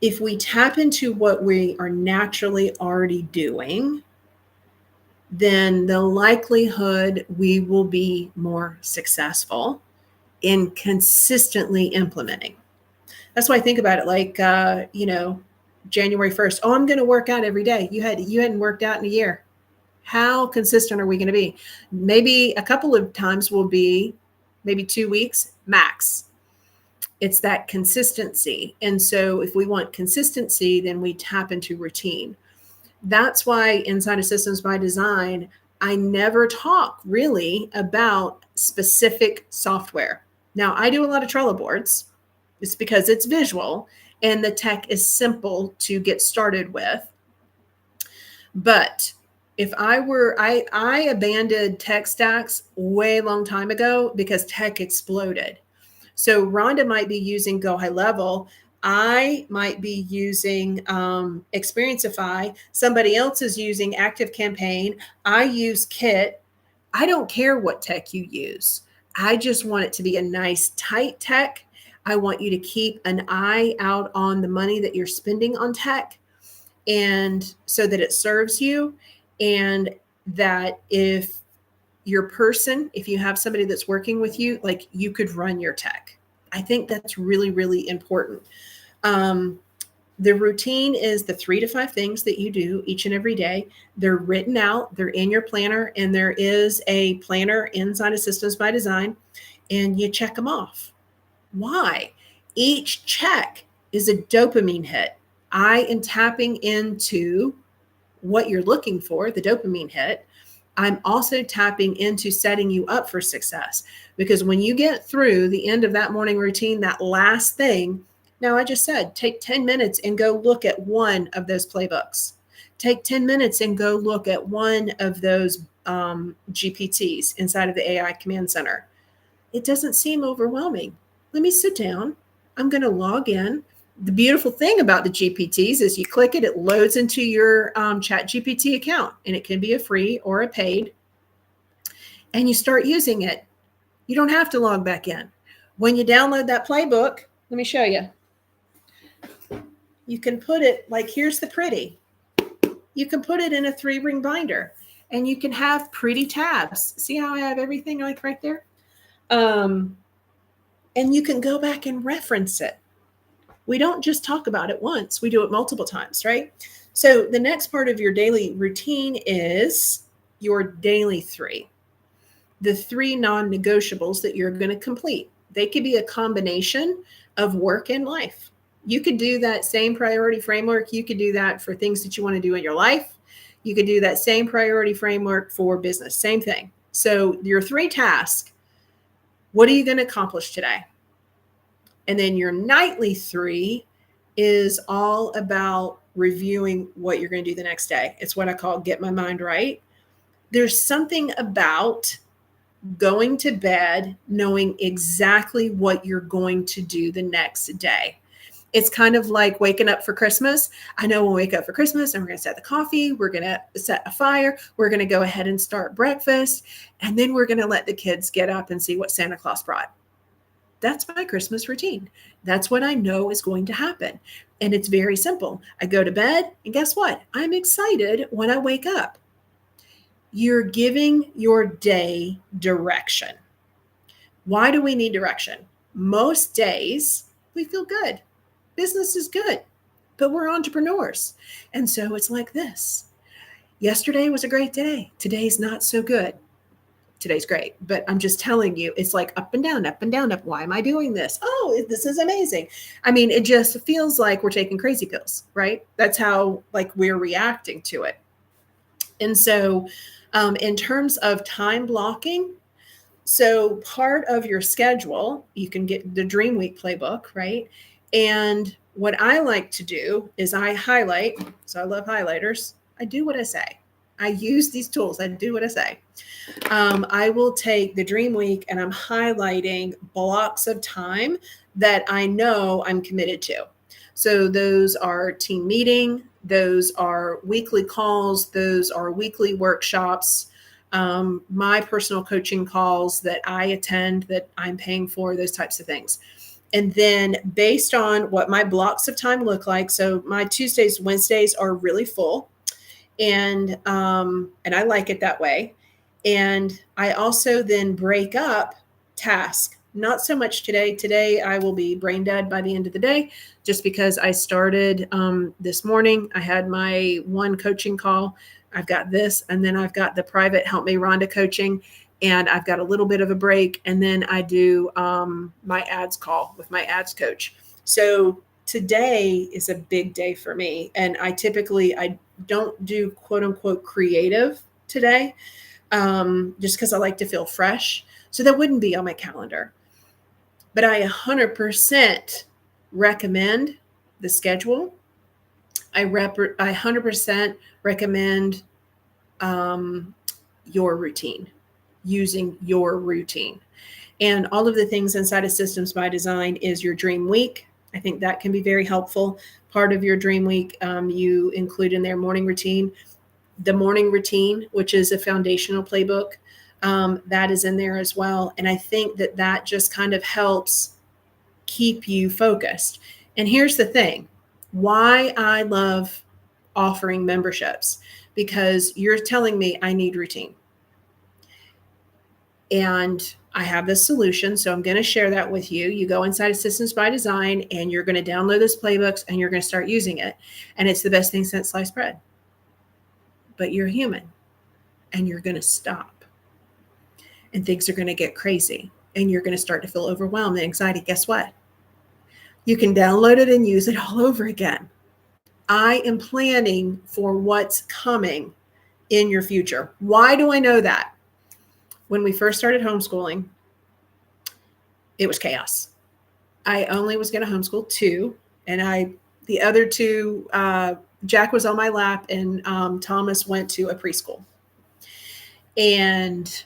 If we tap into what we are naturally already doing, then the likelihood we will be more successful in consistently implementing. That's why I think about it like, January 1st. Oh, I'm going to work out every day. You hadn't worked out in a year. How consistent are we going to be? Maybe a couple of times will be maybe 2 weeks max. It's that consistency. And so if we want consistency, then we tap into routine. That's why inside of Systems by Design, I never talk really about specific software. Now, I do a lot of Trello boards. It's because it's visual and the tech is simple to get started with. But if I abandoned tech stacks way long time ago because tech exploded. So Rhonda might be using Go High Level. I might be using Experienceify. Somebody else is using Active Campaign. I use Kit. I don't care what tech you use. I just want it to be a nice, tight tech. I want you to keep an eye out on the money that you're spending on tech, and so that it serves you, and that if you have somebody that's working with you, like, you could run your tech. I think that's really, really important. The routine is the 3 to 5 things that you do each and every day. They're written out, they're in your planner, and there is a planner inside of Systems by Design, and you check them off. Why? Each check is a dopamine hit. I am tapping into what you're looking for, the dopamine hit. I'm also tapping into setting you up for success, because when you get through the end of that morning routine, that last thing, now I just said, take 10 minutes and go look at one of those playbooks. Take 10 minutes and go look at one of those GPTs inside of the AI Command Center. It doesn't seem overwhelming. Let me sit down. I'm going to log in. The beautiful thing about the GPTs is you click it, it loads into your Chat GPT account, and it can be a free or a paid, and you start using it. You don't have to log back in. When you download that playbook, let me show you. You can put it, like, here's the pretty. You can put it in a 3-ring binder, and you can have pretty tabs. See how I have everything like right there? And you can go back and reference it. We don't just talk about it once, we do it multiple times, right? So the next part of your daily routine is your daily 3. The 3 non-negotiables that you're going to complete. They could be a combination of work and life. You could do that same priority framework. You could do that for things that you want to do in your life. You could do that same priority framework for business. Same thing. So your 3 tasks, what are you going to accomplish today? And then your nightly 3 is all about reviewing what you're going to do the next day. It's what I call get my mind right. There's something about going to bed knowing exactly what you're going to do the next day. It's kind of like waking up for Christmas. I know we'll wake up for Christmas and we're going to set the coffee. We're going to set a fire. We're going to go ahead and start breakfast. And then we're going to let the kids get up and see what Santa Claus brought. That's my Christmas routine. That's what I know is going to happen. And it's very simple. I go to bed, and guess what? I'm excited when I wake up. You're giving your day direction. Why do we need direction? Most days we feel good. Business is good, but we're entrepreneurs. And so it's like this. Yesterday was a great day. Today's not so good. Today's great, but I'm just telling you, it's like up and down, up and down, up. Why am I doing this? Oh, this is amazing. I mean, it just feels like we're taking crazy pills, right? That's how like we're reacting to it. And so, in terms of time blocking, so part of your schedule, you can get the Dream Week playbook, right? And what I like to do is I highlight. So I love highlighters. I do what I say. I use these tools. I do what I say. I will take the Dream Week and I'm highlighting blocks of time that I know I'm committed to. So those are team meeting, those are weekly calls, those are weekly workshops, my personal coaching calls that I attend that I'm paying for, those types of things. And then based on what my blocks of time look like, so my Tuesdays, Wednesdays are really full, and I like it that way. And I also then break up tasks. Not so much today. Today I will be brain dead by the end of the day, just because I started this morning. I had my one coaching call. I've got this, and then I've got the private Help Me Rhonda coaching, and I've got a little bit of a break, and then I do my ads call with my ads coach. So today is a big day for me, and I don't do quote unquote creative today, just because I like to feel fresh. So that wouldn't be on my calendar. But I 100% recommend the schedule. I 100% recommend your routine, using your routine. And all of the things inside of Systems by Design is your Dream Week. I think that can be very helpful. Part of your Dream Week, you include in their morning routine. The morning routine, which is a foundational playbook, that is in there as well. And I think that just kind of helps keep you focused. And here's the thing, why I love offering memberships, because you're telling me I need routine. And I have this solution. So I'm going to share that with you. You go inside of Systems by Design and you're going to download those playbooks and you're going to start using it. And it's the best thing since sliced bread. But you're human and you're going to stop. And things are going to get crazy. And you're going to start to feel overwhelmed and anxiety. Guess what? You can download it and use it all over again. I am planning for what's coming in your future. Why do I know that? When we first started homeschooling, it was chaos. I only was going to homeschool 2, and the other 2, Jack was on my lap, and Thomas went to a preschool. And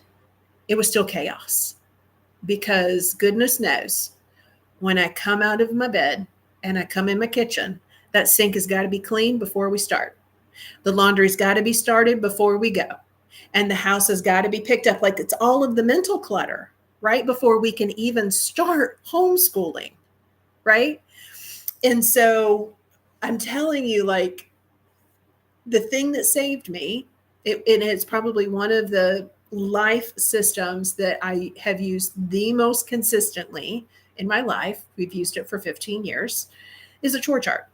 it was still chaos, because goodness knows, when I come out of my bed and I come in my kitchen, that sink has got to be clean before we start. The laundry's got to be started before we go. And the house has got to be picked up. Like, it's all of the mental clutter right before we can even start homeschooling, right? And so I'm telling you, like, the thing that saved me, and it's probably one of the life systems that I have used the most consistently in my life, we've used it for 15 years, is a chore chart.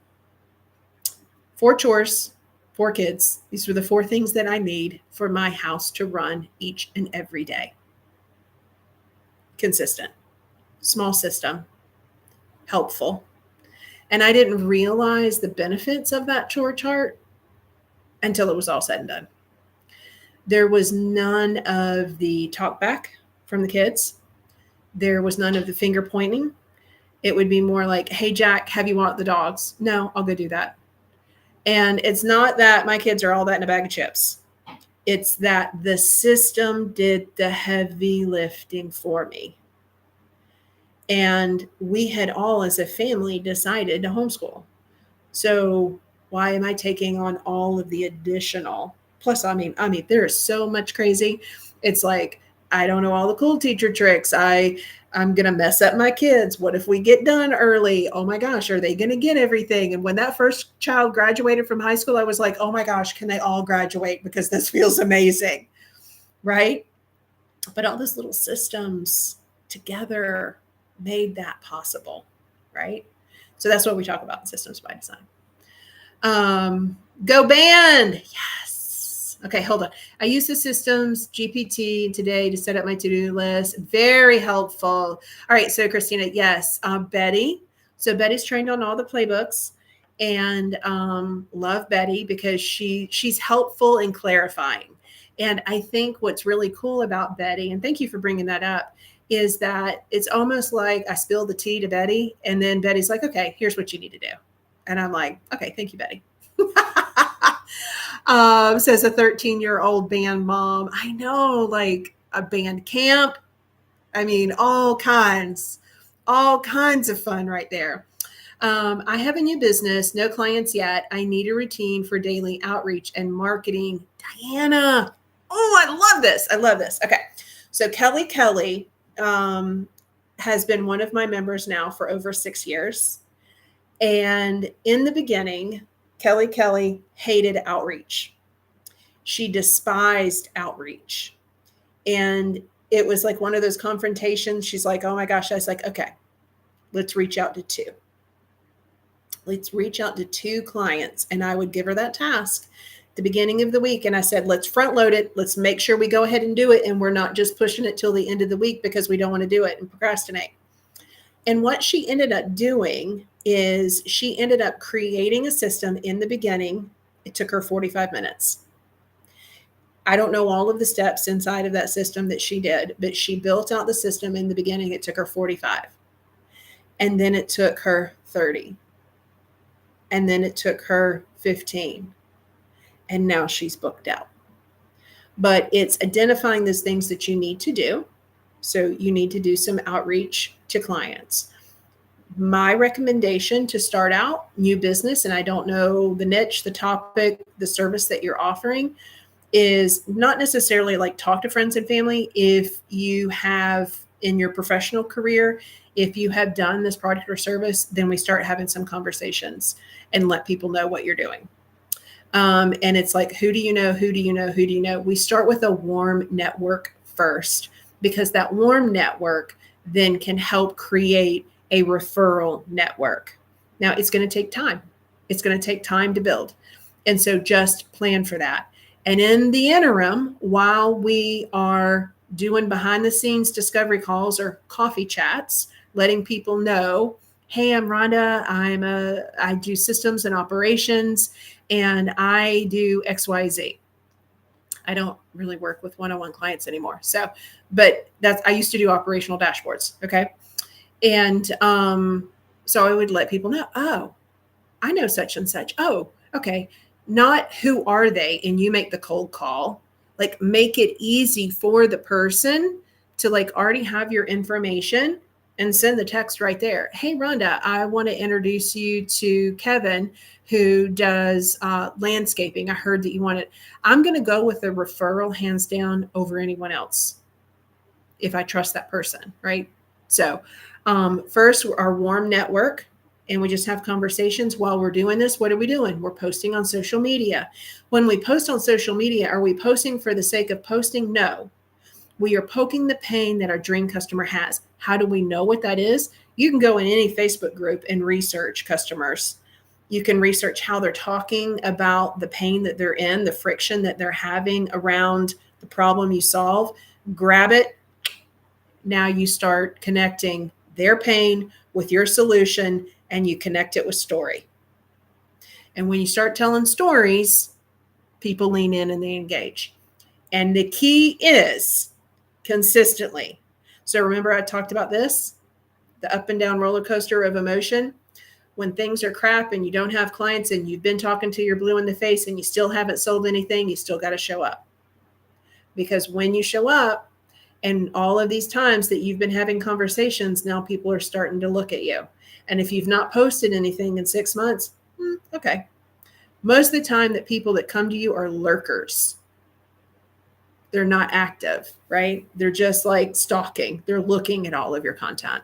4 chores, 4 kids. These are the 4 things that I need for my house to run each and every day. Consistent, small system, helpful. And I didn't realize the benefits of that chore chart until it was all said and done. There was none of the talk back from the kids. There was none of the finger pointing. It would be more like, hey, Jack, have you walked the dogs? No, I'll go do that. And it's not that my kids are all that in a bag of chips. It's that the system did the heavy lifting for me. And we had all, as a family, decided to homeschool. So why am I taking on all of the additional? Plus, I mean, there is so much crazy. It's like, I don't know all the cool teacher tricks. I'm going to mess up my kids. What if we get done early? Oh my gosh, are they going to get everything? And when that first child graduated from high school, I was like, oh my gosh, can they all graduate? Because this feels amazing. right? But all those little systems together made that possible, right? So that's what we talk about in Systems by Design. Go band. Yes. Okay, hold on. I use the Systems GPT today to set up my to-do list. Very helpful. All right, so Christina, yes. Betty. So Betty's trained on all the playbooks, and love Betty because she's helpful in clarifying. And I think what's really cool about Betty, and thank you for bringing that up, is that it's almost like I spilled the tea to Betty, and then Betty's like, okay, here's what you need to do. And I'm like, okay, thank you, Betty. Says a 13-year-old band mom. I know, like a band camp. I mean, all kinds of fun right there. I have a new business, no clients yet. I need a routine for daily outreach and marketing. Diana. Oh, I love this. I love this. Okay. So Kelly has been one of my members now for over 6 years. And in the beginning, Kelly hated outreach. She despised outreach. And it was like one of those confrontations. She's like, oh my gosh. I was like, okay, let's reach out to 2. Let's reach out to 2 clients. And I would give her that task at the beginning of the week. And I said, let's front load it. Let's make sure we go ahead and do it. And we're not just pushing it till the end of the week because we don't want to do it and procrastinate. And what she ended up doing is she ended up creating a system in the beginning. It took her 45 minutes. I don't know all of the steps inside of that system that she did, but she built out the system in the beginning. It took her 45. And then it took her 30. And then it took her 15. And now she's booked out. But it's identifying those things that you need to do. So you need to do some outreach to clients. My recommendation to start out new business, and I don't know the niche, the topic, the service that you're offering, is not necessarily like talk to friends and family. If you have in your professional career, if you have done this product or service, then we start having some conversations and let people know what you're doing. And it's like, who do you know? Who do you know? Who do you know? We start with a warm network first, because that warm network then can help create a referral network. Now, it's going to take time. It's going to take time to build. And so just plan for that. And in the interim, while we are doing behind the scenes discovery calls or coffee chats, letting people know, hey, I'm Rhonda. I do systems and operations, and I do XYZ. I don't really work with one-on-one clients anymore. So, but I used to do operational dashboards. Okay. And so I would let people know, oh, I know such and such. Oh, okay. Not who are they? And you make the cold call, like make it easy for the person to like already have your information and send the text right there. Hey, Rhonda, I want to introduce you to Kevin, who does landscaping. I heard that you wanted. I'm going to go with a referral hands down over anyone else if I trust that person, right? So first, our warm network, and we just have conversations while we're doing this. What are we doing? We're posting on social media. When we post on social media, are we posting for the sake of posting? No. We are poking the pain that our dream customer has. How do we know what that is? You can go in any Facebook group and research customers. You can research how they're talking about the pain that they're in, the friction that they're having around the problem you solve. Grab it. Now you start connecting their pain with your solution, and you connect it with story. And when you start telling stories, people lean in and they engage. And the key is consistently. So remember I talked about this, the up and down roller coaster of emotion. When things are crap and you don't have clients and you've been talking to your blue in the face and you still haven't sold anything, you still got to show up. Because when you show up, and all of these times that you've been having conversations, now people are starting to look at you. And if you've not posted anything in 6 months, okay. Most of the time that people that come to you are lurkers. They're not active, right? They're just like stalking. They're looking at all of your content.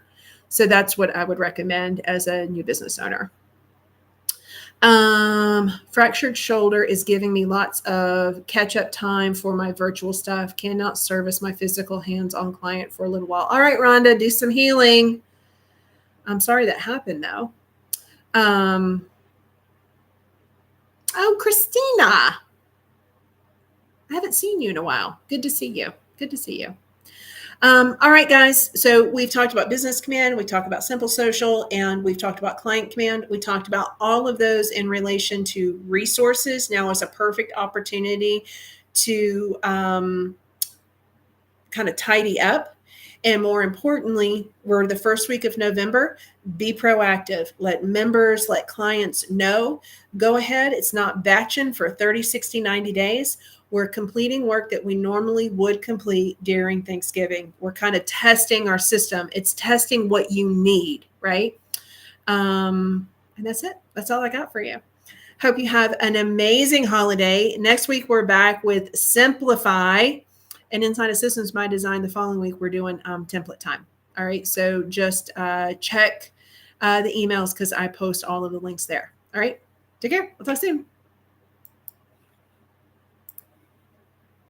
So that's what I would recommend as a new business owner. Fractured shoulder is giving me lots of catch-up time for my virtual stuff. Cannot service my physical hands-on client for a little while. All right, Rhonda, do some healing. I'm sorry that happened, though. Oh, Christina. I haven't seen you in a while. Good to see you. Good to see you. All right, guys. So we've talked about business command, we talked about simple social, and we've talked about client command. We talked about all of those in relation to resources. Now is a perfect opportunity to kind of tidy up. And more importantly, we're the first week of November. Be proactive. Let members, let clients know. Go ahead. It's not batching for 30, 60, 90 days. We're completing work that we normally would complete during Thanksgiving. We're kind of testing our system. It's testing what you need, right? And that's it. That's all I got for you. Hope you have an amazing holiday. Next week, we're back with Simplify and Inside of Systems by Design. The following week, we're doing template time. All right. So just check the emails because I post all of the links there. All right. Take care. We'll talk soon.